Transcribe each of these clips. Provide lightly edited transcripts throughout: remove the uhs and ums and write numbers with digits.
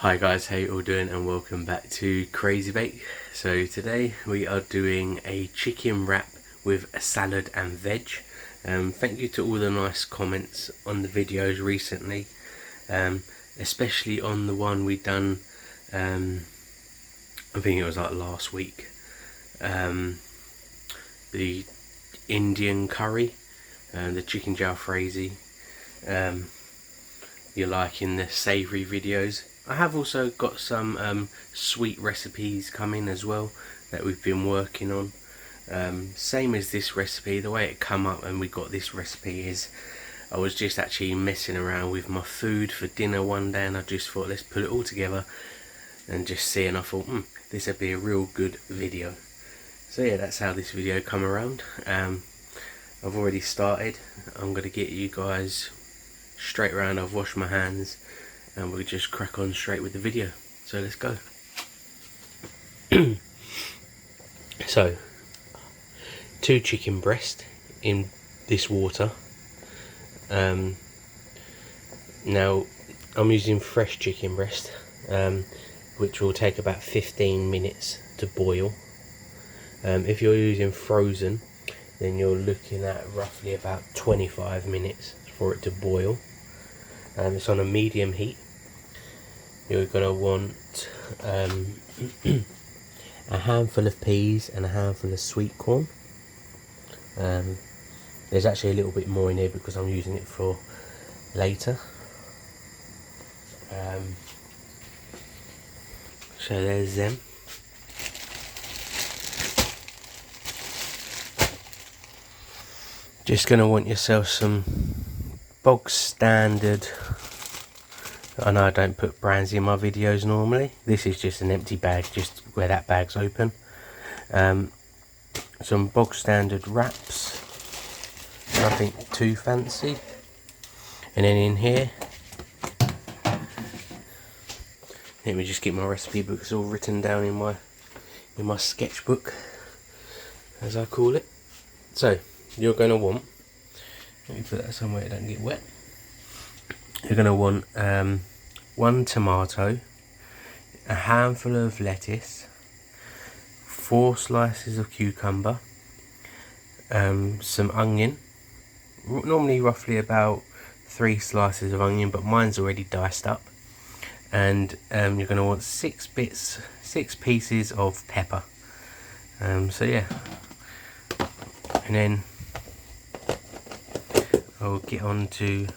Hi guys, how you all doing, and welcome back to Crazy Bake. So today we are doing a chicken wrap with a salad and veg. Thank you to all the nice comments on the videos recently, especially on the one we done, I think it was like last week, the Indian curry, the chicken jalfrezi. You're liking the savoury videos. I have also got some sweet recipes coming as well that we've been working on. Same as this recipe, the way it come up and we got this recipe is I was just actually messing around with my food for dinner one day, and I just thought let's put it all together and just see, and I thought this would be a real good video. So yeah, that's how this video come around. I've already started. I'm going to get you guys straight around. I've washed my hands and we'll just crack on straight with the video. So let's go. So 2 chicken breast in this water. Now I'm using fresh chicken breast, which will take about 15 minutes to boil. If you're using frozen, then you're looking at roughly about 25 minutes for it to boil. It's on a medium heat. You're going to want a handful of peas and a handful of sweet corn. There's actually a little bit more in here because I'm using it for later. So there's them. Just going to want yourself some bog standard. I know I don't put brands in my videos normally. This is just an empty bag, just where that bag's open. Some bog standard wraps, nothing too fancy. And then in here, let me just get my recipe book. It's all written down in my sketchbook, as I call it. So you're going to want, let me put that somewhere it don't get wet. You're going to want 1 tomato, a handful of lettuce, 4 slices of cucumber, some onion, normally roughly about 3 slices of onion, but mine's already diced up, and you're going to want 6 pieces of pepper. So yeah, and then I'll get on to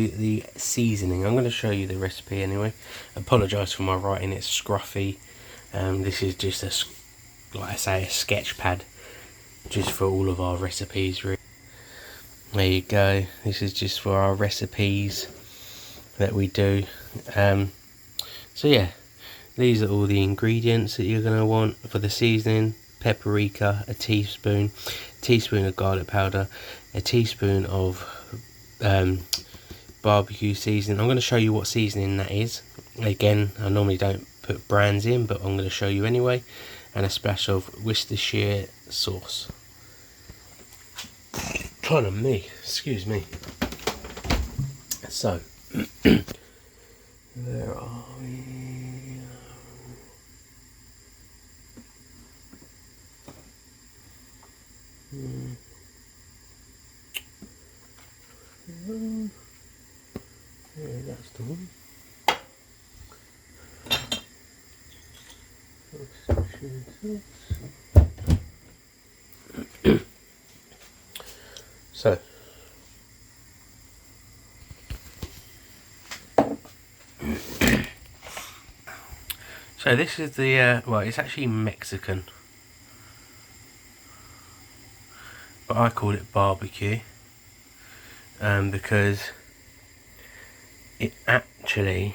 the seasoning. I'm going to show you the recipe anyway. Apologise for my writing, it's scruffy. This is just like I say, a sketch pad just for all of our recipes really. There you go, this is just for our recipes that we do. So yeah, these are all the ingredients that you're going to want for the seasoning. Paprika, a teaspoon of garlic powder, a teaspoon of barbecue seasoning. I'm going to show you what seasoning that is. Again, I normally don't put brands in, but I'm going to show you anyway. And a splash of Worcestershire sauce. Pardon me, excuse me. So where are we? Yeah, that's the one. So this is the well, it's actually Mexican, but I call it barbecue because it actually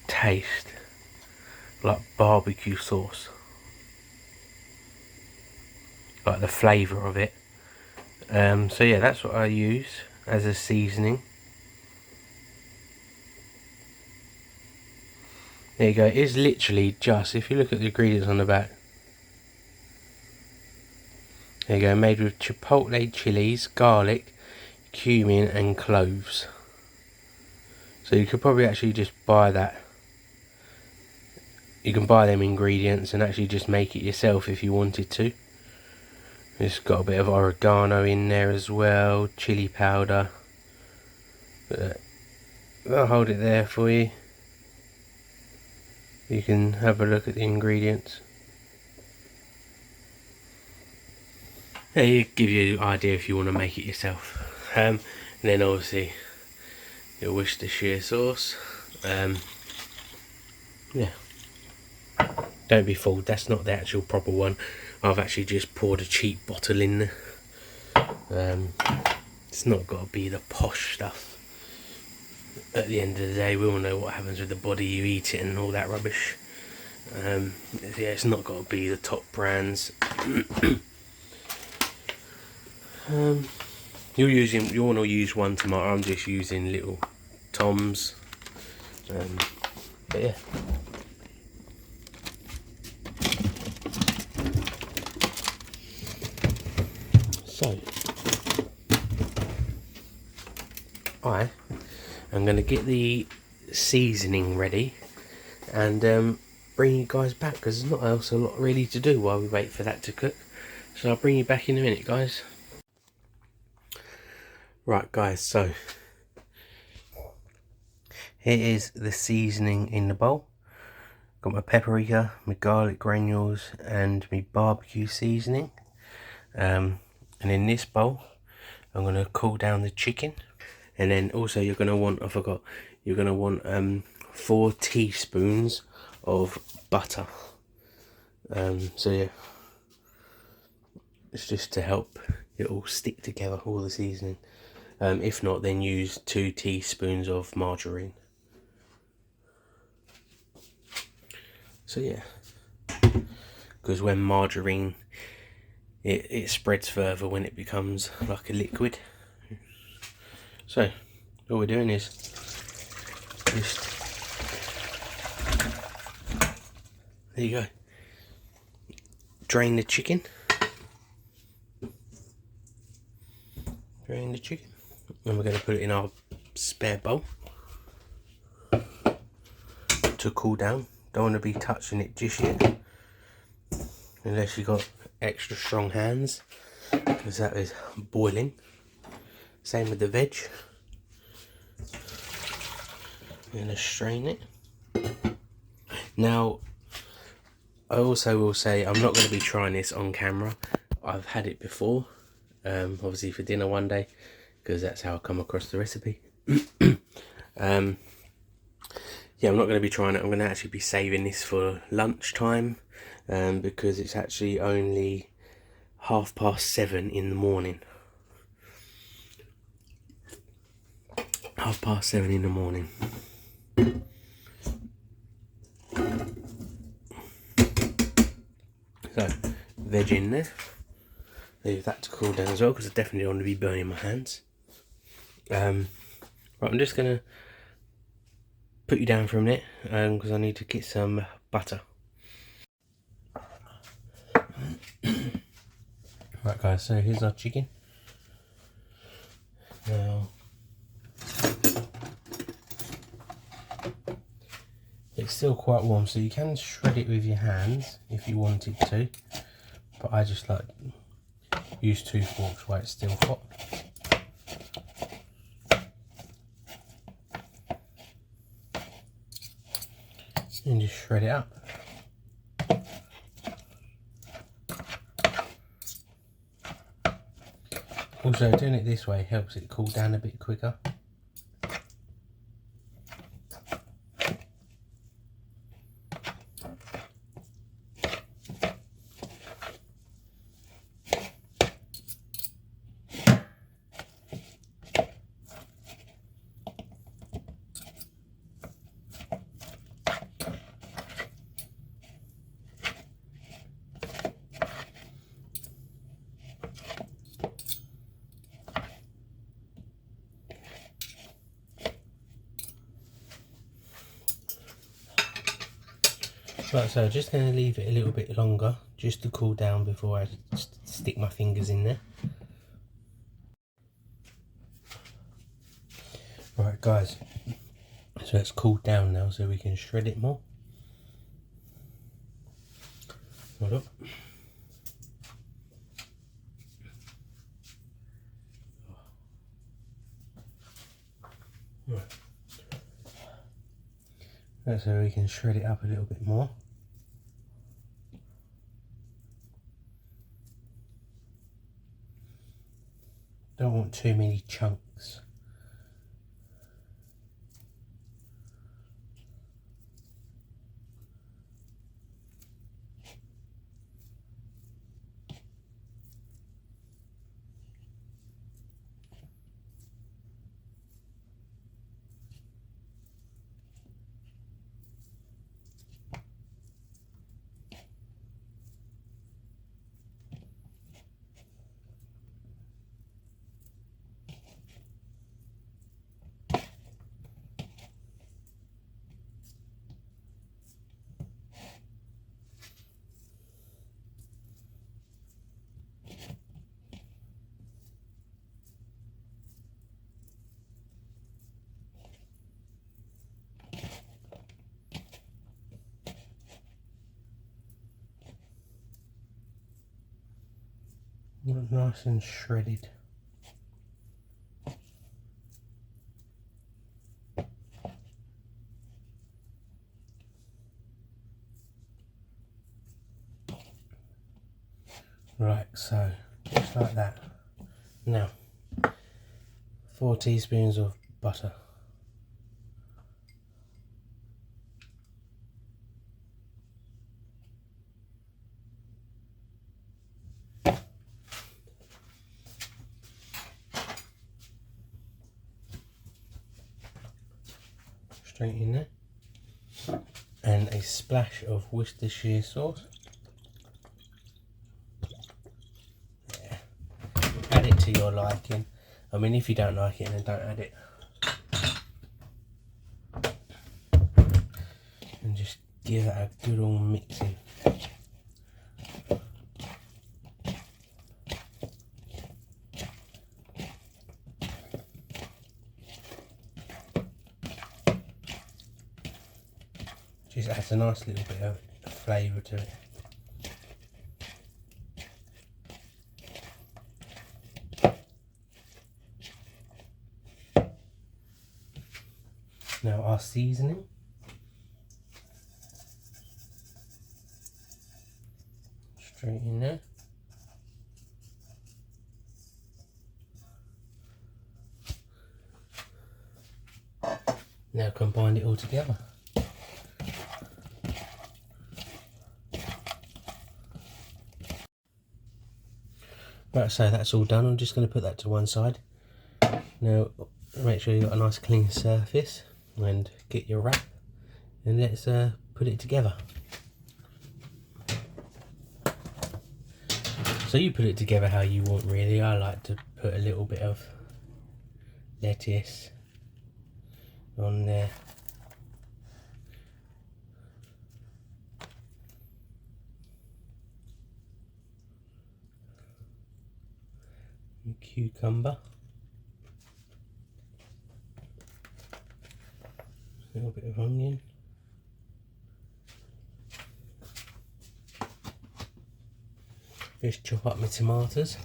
tastes like barbecue sauce, like the flavour of it. So yeah, that's what I use as a seasoning. There you go. It is literally just, if you look at the ingredients on the back, there you go, made with chipotle chilies, garlic, cumin and cloves. So you could probably actually just buy that. You can buy them ingredients and actually just make it yourself if you wanted to. It's got a bit of oregano in there as well, chili powder. But I'll hold it there for you. You can have a look at the ingredients. It'll give you an idea if you want to make it yourself. And then obviously your Worcestershire sauce. Yeah. Don't be fooled, that's not the actual proper one. I've actually just poured a cheap bottle in there. It's not got to be the posh stuff. At the end of the day, we all know what happens with the body, you eat it and all that rubbish. Yeah, it's not got to be the top brands. You want to use one tomato. I'm just using little Tom's. But yeah. So I'm going to get the seasoning ready and bring you guys back, because there's not else a lot really to do while we wait for that to cook. So I'll bring you back in a minute, guys. Right guys, so here is the seasoning in the bowl. Got my paprika, my garlic granules and my barbecue seasoning. And in this bowl I'm going to cool down the chicken. And then also you're going to want, I forgot, you're going to want 4 teaspoons of butter. So yeah, it's just to help it all stick together, all the seasoning. If not, then use 2 teaspoons of margarine. So yeah, because when margarine, it spreads further when it becomes like a liquid. So all we're doing is just, there you go, drain the chicken. Drain the chicken. And we're going to put it in our spare bowl to cool down. Don't want to be touching it just yet, unless you've got extra strong hands, because that is boiling. Same with the veg. I'm going to strain it. Now, I also will say I'm not going to be trying this on camera. I've had it before, obviously for dinner one day, because that's how I come across the recipe. Yeah, I'm not going to be trying it. I'm going to actually be saving this for lunchtime, because it's actually only 7:30 in the morning. 7:30 in the morning. So, veg in there. Leave that to cool down as well, because I definitely don't want to be burning my hands. Right, I'm just going to put you down for a minute, because I need to get some butter. Right guys, so here's our chicken. Now, it's still quite warm, so you can shred it with your hands if you wanted to, but I just like use 2 forks while it's still hot. And just shred it up. Also, doing it this way helps it cool down a bit quicker. Right, so just going to leave it a little bit longer just to cool down before I stick my fingers in there. Guys, so it's cooled down now, so we can shred it more. Hold up. Right. That's so we can shred it up a little bit more. Don't want too many chunks. Nice and shredded. Right, so just like that. Now, 4 teaspoons of butter. Straight in there. And a splash of Worcestershire sauce. Yeah. Add it to your liking. I mean, if you don't like it, then don't add it. And just give it a good old mixing. Just adds a nice little bit of flavour to it. Now our seasoning. Straight in there. Now combine it all together. Right, so that's all done. I'm just going to put that to one side. Now make sure you've got a nice clean surface and get your wrap and let's put it together. So you put it together how you want really. I like to put a little bit of lettuce on there. And cucumber. A little bit of onion. Just chop up my tomatoes.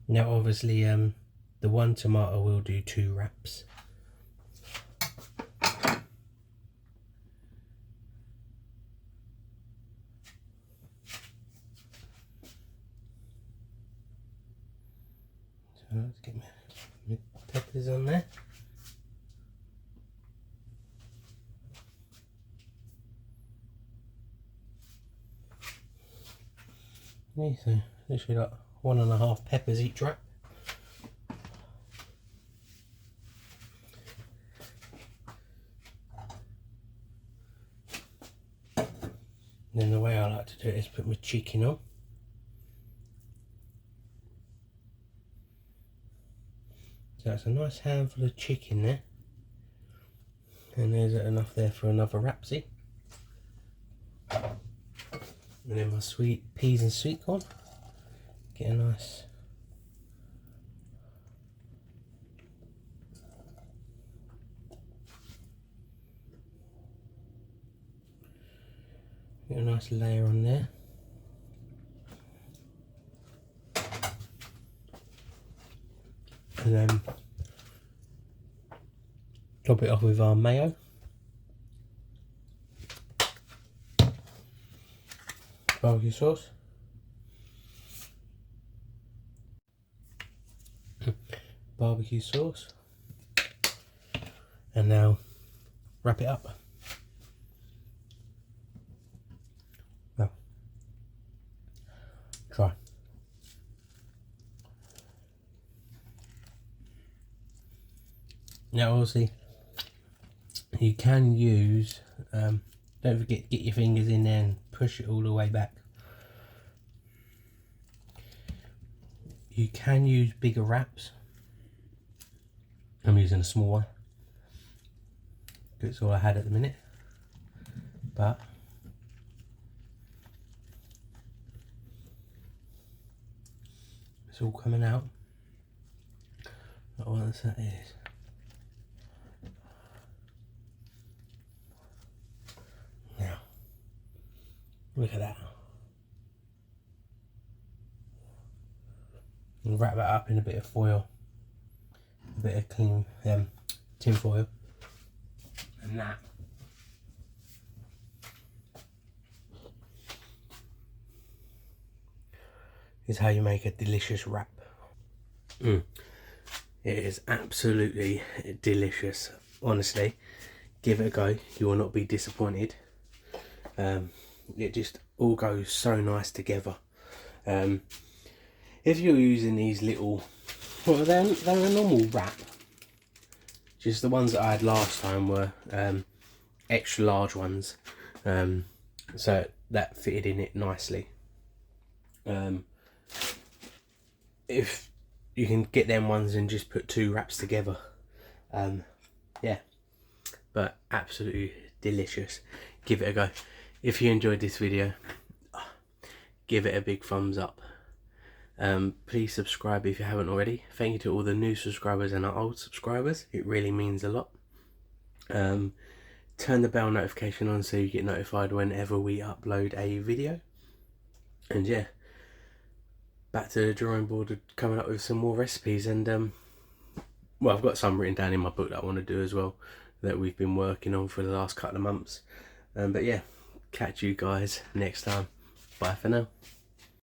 Now obviously the one tomato will do 2 wraps. So let's get my peppers on there. Yeah, so literally like 1.5 peppers each wrap. Then the way I like to do it is put my chicken on. So that's a nice handful of chicken there. And there's enough there for another Rapsy. And then my sweet peas and sweet corn. Get a nice layer on there. And then top it off with our mayo. Barbecue sauce. Barbecue sauce. And now wrap it up. Now, try. Now obviously you can use, don't forget, get your fingers in there and push it all the way back. You can use bigger wraps. I'm using a small one. That's all I had at the minute. But it's all coming out. Not what that is. Now, look at that. And wrap that up in a bit of foil, a bit of clean tin foil, and that is how you make a delicious wrap. It is absolutely delicious. Honestly, give it a go. You will not be disappointed. It just all goes so nice together. If you're using these little, well, they're a normal wrap. Just the ones that I had last time were extra large ones, so that fitted in it nicely. If you can get them ones and just put 2 wraps together, yeah, but absolutely delicious. Give it a go. If you enjoyed this video, give it a big thumbs up. Please subscribe if you haven't already. Thank you to all the new subscribers and our old subscribers. It really means a lot. Turn the bell notification on so you get notified whenever we upload a video. And yeah, back to the drawing board, coming up with some more recipes. And well, I've got some written down in my book that I want to do as well, that we've been working on for the last couple of months. But yeah, catch you guys next time. Bye for now.